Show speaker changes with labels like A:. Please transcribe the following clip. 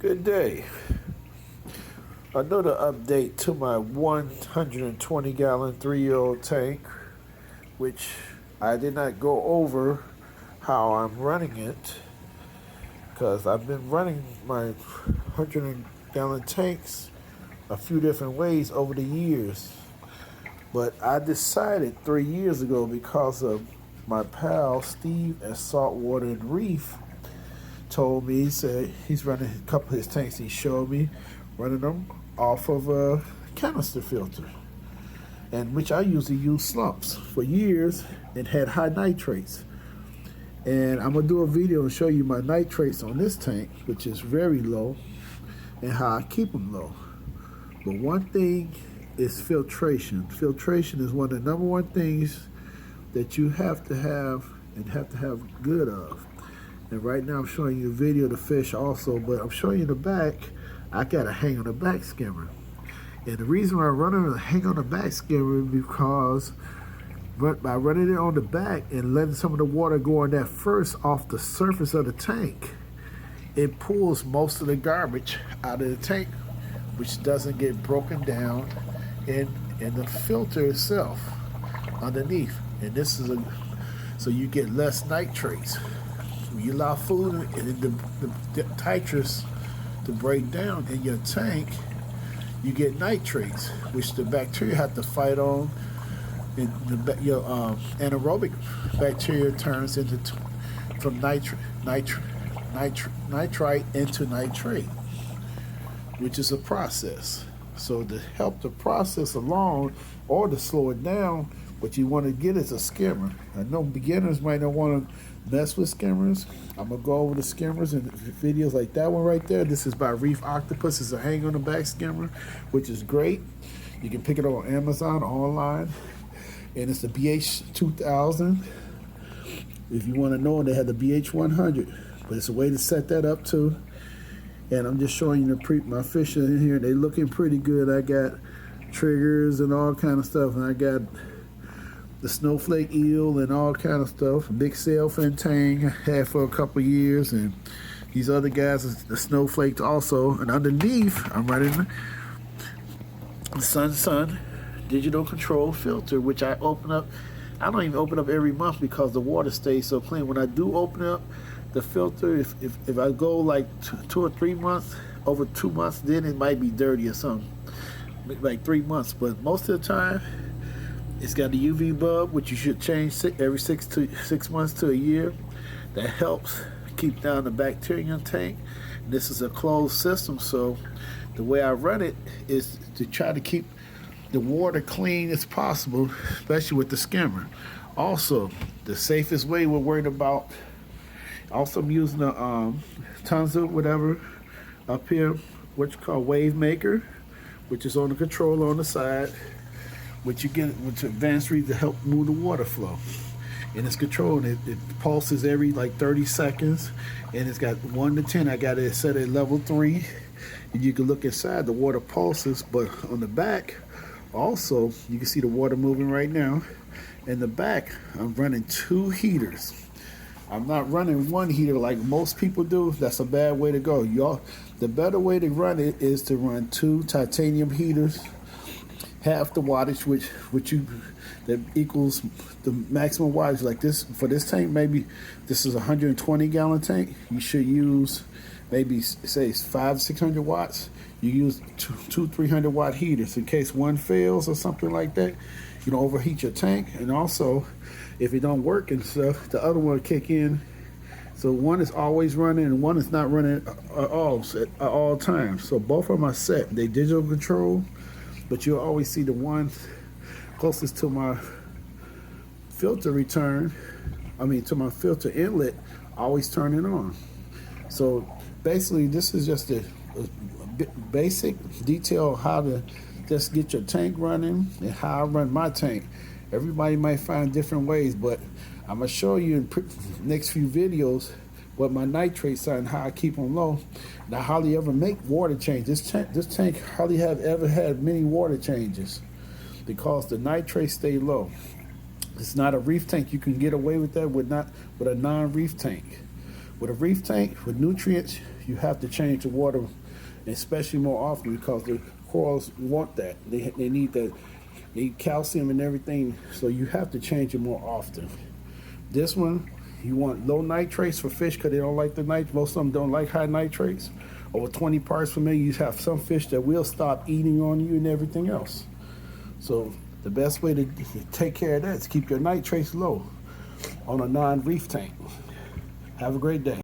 A: Good day. Another update to my 120 gallon 3-year-old tank, which I did not go over how I'm running it because I've been running my 100 gallon tanks a few different ways over the years. But I decided 3 years ago because of my pal Steve at Saltwater and Reef told me, he said he's running a couple of his tanks. He showed me running them off of a canister filter, and which I usually use slumps. For years, it had high nitrates. And I'm gonna do a video and show you my nitrates on this tank, which is very low, and how I keep them low. But one thing is filtration. Filtration is one of the number one things that you have to have and have to have good of. And right now I'm showing you a video of the fish also, but I'm showing you the back. I got a hang on the back skimmer. And the reason why I'm running a hang on the back skimmer is because by running it on the back and letting some of the water go on that first off the surface of the tank, it pulls most of the garbage out of the tank, which doesn't get broken down in the filter itself underneath. And this is so you get less nitrates. When you allow food and the nitrates to break down in your tank, you get nitrates, which the bacteria have to fight on. And your anaerobic bacteria turns into from nitrite into nitrate, which is a process. So to help the process along or to slow it down, what you want to get is a skimmer. I know beginners might not want to mess with skimmers. I'm going to go over the skimmers and videos like that one right there. This is by Reef Octopus. It's a hang on the back skimmer, which is great. You can pick it up on Amazon online. And it's the BH2000. If you want to know, they have the BH100. But it's a way to set that up too. And I'm just showing you my fish in here. They looking pretty good. I got triggers and all kind of stuff. And I got the snowflake eel and all kind of stuff. Big sailfin tang I had for a couple years, and these other guys, the snowflakes also. And underneath, I'm running the Sun digital control filter, which I open up. I don't even open up every month because the water stays so clean. When I do open up the filter, if I go like 2 or 3 months, over 2 months, then it might be dirty or something. Like 3 months, but most of the time, it's got the UV bulb, which you should change every 6 months to a year. That helps keep down the bacteria in your tank. And this is a closed system, so the way I run it is to try to keep the water clean as possible, especially with the skimmer. Also, the safest way we're worried about. Also, I'm using a tons of whatever up here, what you call wave maker, which is on the controller on the side, which you get with advanced read to help move the water flow. And it's controlled. It pulses every like 30 seconds, and it's got 1 to 10. I got it set at level 3, and you can look inside. The water pulses, but on the back, also you can see the water moving right now. In the back, I'm running 2 heaters. I'm not running 1 heater like most people do. That's a bad way to go. The better way to run it is to run 2 titanium heaters, half the wattage, that equals the maximum wattage. Like this, for this tank, maybe this is a 120 gallon tank. You should use maybe say 500-600 watts. You use 200-300 watt heaters in case one fails or something like that. You don't overheat your tank, and also if it don't work and stuff, the other one will kick in. So one is always running and one is not running at all times. So both of them are set. They digital control, but you'll always see the one closest to my filter to my filter inlet, always turning on. So basically, this is just a basic detail of how to just get your tank running and how I run my tank. Everybody might find different ways, but I'm gonna show you in next few videos what my nitrates are and how I keep them low. And I hardly ever make water changes. This tank hardly have ever had many water changes because the nitrates stay low. It's not a reef tank. You can get away with that with a non-reef tank. With a reef tank with nutrients, you have to change the water, especially more often, because the corals want that. They need that. They need calcium and everything, so you have to change it more often. This one, you want low nitrates for fish because they don't like the nitrates. Most of them don't like high nitrates. Over 20 parts per million, you have some fish that will stop eating on you and everything else. So the best way to take care of that is keep your nitrates low on a non-reef tank. Have a great day.